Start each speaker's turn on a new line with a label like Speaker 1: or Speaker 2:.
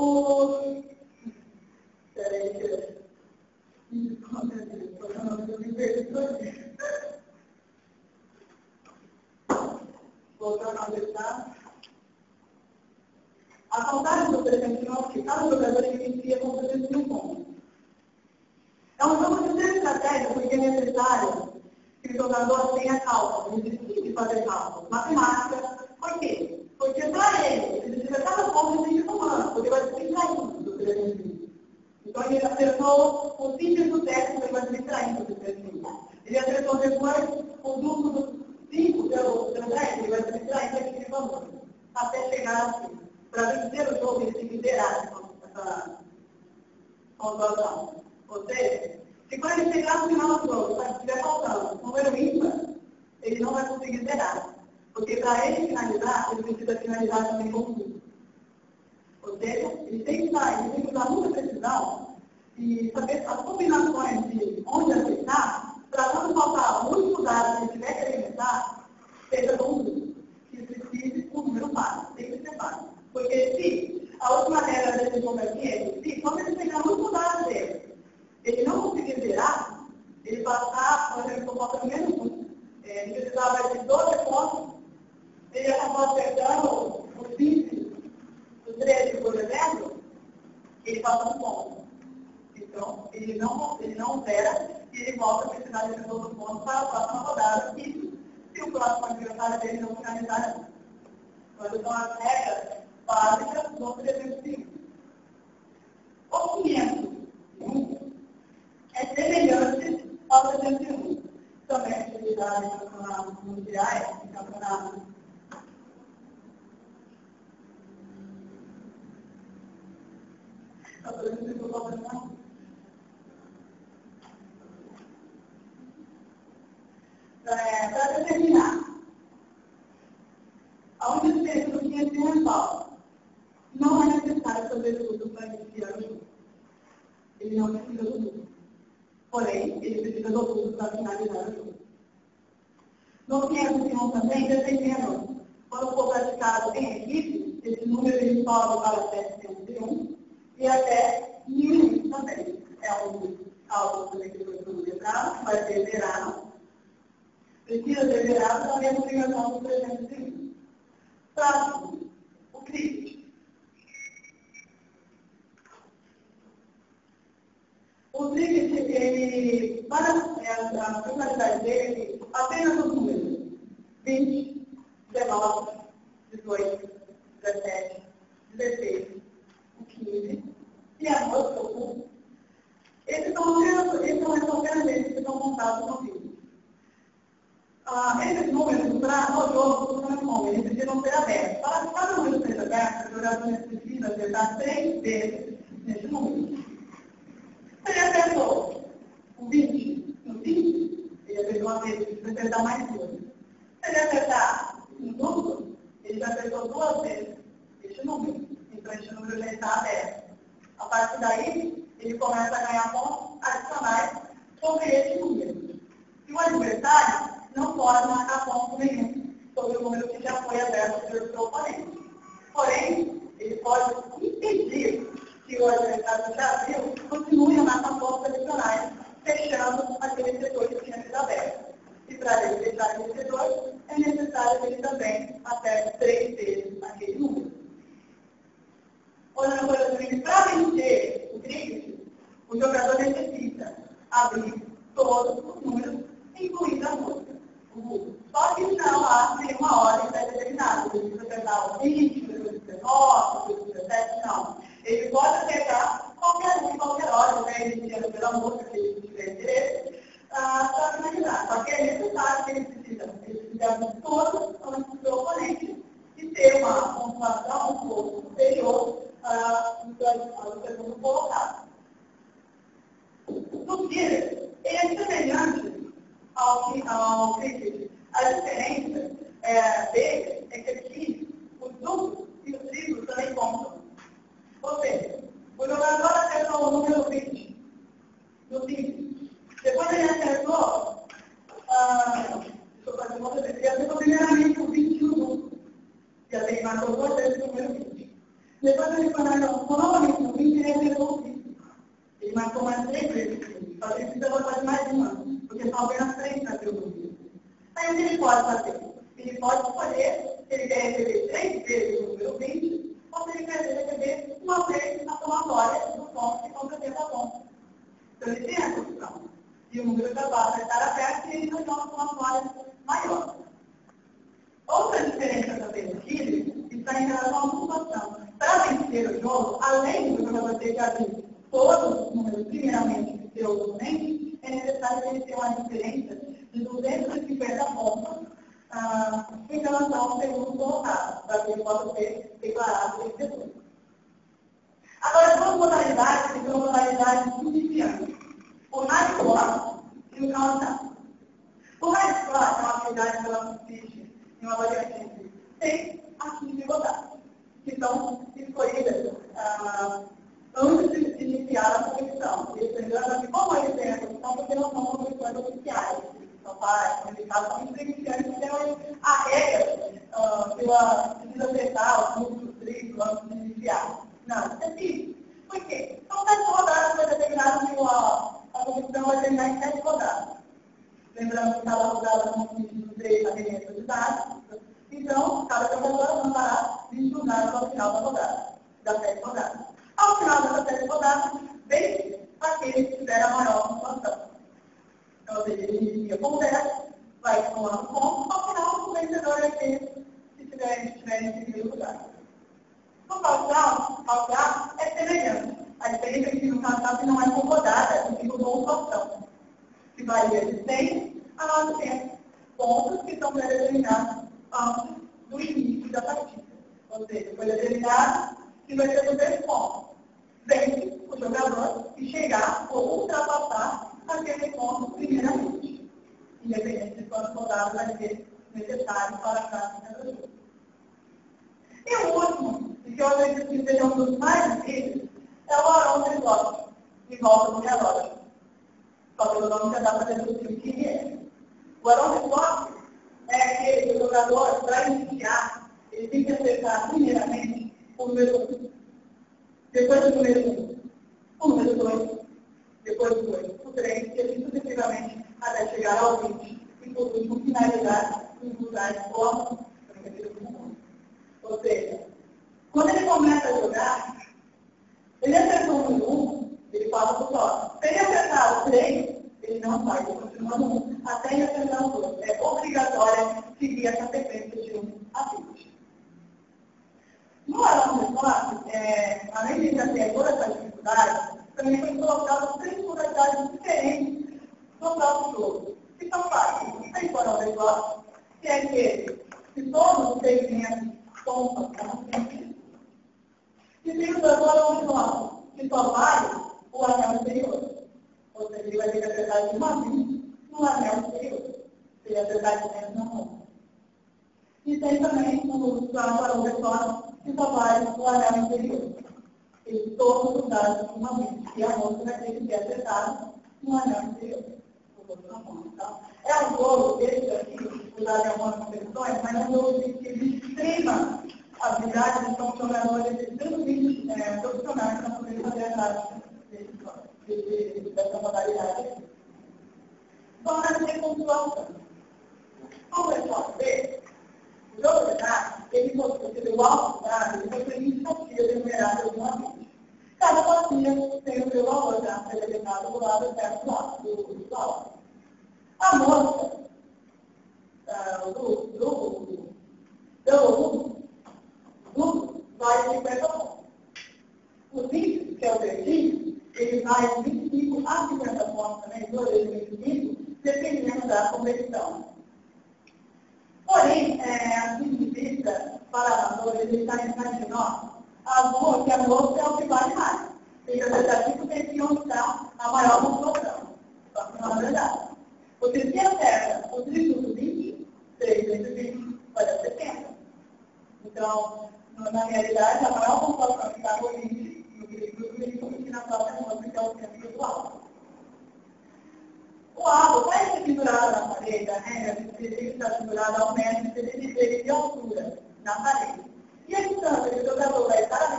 Speaker 1: o... Peraí, voltando a pensar. A contagem do 309, que cada jogador inicia com 300 pontos. É um jogo de ser estratégia porque é necessário que o jogador tenha cálculo, de fazer cálculo. Matemática, por quê? Porque para ele precisa cada ponto de comando, porque vai se distraindo do 320. Então ele acertou o simples do décimo, ele vai se distraindo do 320. Ele acertou depois o duplo do 5 pelo 10, ele vai se distraindo daquele valor. Até chegar assim. Para vencer o jogo, ele tem que zerar essa pontuação. Ou seja, se quando ele chegar no final do jogo, se estiver faltando um número ímpar, ele não vai conseguir zerar. Porque para ele finalizar, ele precisa finalizar também com um número. Ou seja, ele tem que usar muita precisão e saber as combinações de onde acertar, para quando faltar o último dado que ele tiver que alimentar, seja com um número. Que precise um número fácil, tem que ser fácil. Porque se a última regra desse jogo aqui é que quando ele pegar no último dado dele, ele não conseguir zerar, ele passar, quando ele for faltando menos um, ele precisava de 12 pontos, ele acabou acertando o 20, o 13, por exemplo, ele passa um ponto. Então, ele não zera e ele volta a precisar de 12 pontos para a próxima rodada. Isso, se o próximo adversário dele não finalizar, não. Quando são as regras básicas do 305. O 501 é semelhante ao 301. Também é utilizado em campeonatos mundiais, em campeonatos para determinar aonde o texto tinha de mental. Não é necessário fazer tudo para iniciar o jogo. Ele não precisa do tudo. Porém, ele precisa do tudo para finalizar o jogo. No 501 também, dependendo, quando for praticado em equipe, esse número ele sobe para 701 e até 1000 também. É um cálculo também que foi lembrado, vai ser zerado. Precisa ser zerado também a obrigação do 301. Próximo, o crítico. O cricket, ele, para a finalidade dele, apenas os números 20, 19, 18, 17, 16, 15 e a moça, o 1. Esses são apenas eles que estão montados no vídeo. Esses números, para o jogo, eles precisam ser abertos. Para que cada número seja aberto, o jogador precisa acertar 3 vezes nesse número. Se ele acertou o 20 no 20, ele acertou uma vez, ele precisa acertar mais 2. Se ele acertar no duplo, ele já acertou 2 vezes este número. Então, este número já está aberto. A partir daí, ele começa a ganhar pontos adicionais sobre esse número. E o adversário não pode marcar ponto nenhum sobre o número que já foi aberto pelo seu oponente. Porém, ele pode impedir que o adversário já viu continue a marcar pontos adicionais, fechando aquele setor que tinha sido aberto. E para ele fechar aquele setor, é necessário que ele também aperte 3 vezes aquele número. Outra coisa também, para vencer o cricket, o jogador necessita abrir todos os números, incluindo a música. Só que não há uma ordem pré-determinada. Ele precisa apertar o 20, depois o 19, depois o 17, não. Ele pode apertar qualquer ordem, né? Ele tira pela música, se ele tiver interesse, para finalizar. Só que é necessário que ele precisa abrir todos antes do seu oponente e ter uma pontuação um pouco superior ao segundo colocado. No cricket, ele é semelhante ao cricket. A diferença dele é que aqui os duplos e os triplos também contam. Ou seja, o jogador acertou o número 20 no 20. Depois ele acertou, deixa eu fazer uma coisa, ele acertou primeiramente o 20 no duplo. E aí ele marcou 2 vezes o número 20. Depois ele foi novamente no 20 e ele levou ele marcou mais 3 vezes. Só que ele precisa botar de mais uma, porque só apenas 3 para ter o número. Aí o que ele pode fazer? Ele pode escolher se ele quer receber 3 vezes o número 20, ou se ele quer receber uma vez a somatória do ponto que são 70 pontos. Então ele tem essa opção. E o número da barra vai estar aberto e ele vai ter uma somatória maior. Outra diferença também do Kiri está em relação à pontuação. Para vencer o jogo, além do jogador ter que abrir todos os números, primeiramente, do seu oponente, é necessário que ele tenha uma diferença de 250 pontos em relação ao segundo colocado, para que ele possa ser declarado vencedor. Agora, duas modalidades, que são modalidades iniciantes. O high score e o countdown. O high score é uma atividade que ela consiste em uma variação de 6 a 15 rodadas, que são escolhidas antes de iniciar a competição. Lembrando que como eles têm a competição, porque não são competições oficiais. Então, para indicar são iniciantes, então a regra que ela precisa acertar os números triplos antes de iniciar. Não, isso é simples. Por quê? São 7 rodadas para determinar que a competição vai terminar em 7 rodadas. Lembrando que cada rodada consiste de 3 arremessos de dados. Então, cada jogador mandará 20 dados ao final da rodada, das 7 rodadas. Ao final dessas 7 rodadas, vence aquele que tiver a maior pontuação. Então, ou seja, ele inicia com 10, vai somando pontos, ao final o vencedor é aquele que estiver em primeiro lugar. No countdown é semelhante. A diferença é que no countdown não é por rodada, e por pontuação, que varia de 100 a 900 pontos que são pré-determinados antes do início da partida. Ou seja, foi determinado que vai ter 2 pontos. Vence o jogador e chegar ou ultrapassar aquele ponto primeiramente, independente de quantas rodadas vai ser necessário para a prática do jogo. E o último, e que eu acredito que seja um dos mais difíceis, é o arão de bloco, em volta do relógio. Só pelo nome já dá para deduzir o que ele é. O arão de bloco é aquele que o jogador, para iniciar, ele tem que acertar primeiramente o número 1. Depois do número 1, o número 2, depois do 2, o 3, e assim sucessivamente até chegar ao 20, e por último finalizar os lugares como ou seja, quando ele começa a jogar, ele acertou o número 1, ele passa para o próximo. Se ele acertar o 3, ele não sai, ele continua no 1, até ele acertar o 2. É obrigatório seguir essa sequência de 1 a 20. No arão de bloco, além de já ter toda essa dificuldade, também foi colocado 3 modalidades diferentes no próprio jogo, que são fáceis. Tem o arão de bloco, que é aquele que todos os segmentos pontos como sempre. E tem o arão de bloco, que só vale o anel anterior. Ou seja, ele vai ter que acertar de uma vez no anel anterior. Se ele acertar de menos, não conta. E tem também o arão de bloco, que só vale o anel interior. E todos os dados de uma vez. E a moça vai ter que ser acertada no anel interior. Então, é um jogo, esse aqui, usado em algumas competições, mas é um jogo que extrema habilidade, então os jogadores extremamente profissionais para poder fazer a prática dessa modalidade aqui. Então, nós temos pontuação. Como você pode ver, o jogo de dados, ele possui o alto dado, ele possui iniciativas enumeradas alguma. Cada partida tem o seu valor já determinado do lado certo do alto. A moça do vai de 50 pontos. O 20, que é o verdinho, ele vai de 25 a 50 pontos também, 25, dependendo da competição. Porém, a vista para amadores, ele está em menor. A moça é o que vale mais. Tem que acertar 5 onde está a maior pontuação. Só que não é verdade. Porque se acerta o triplo do 20, 3 vezes 20 vai dar 70. Então, na realidade, a maior pontuação que está no 20, no triplo do 20, e na própria moça, que é o centro do alvo. O alvo vai ser pendurado na parede, a regra de que ele está pendurado ao metro de altura na parede. E a distância que o jogador vai estar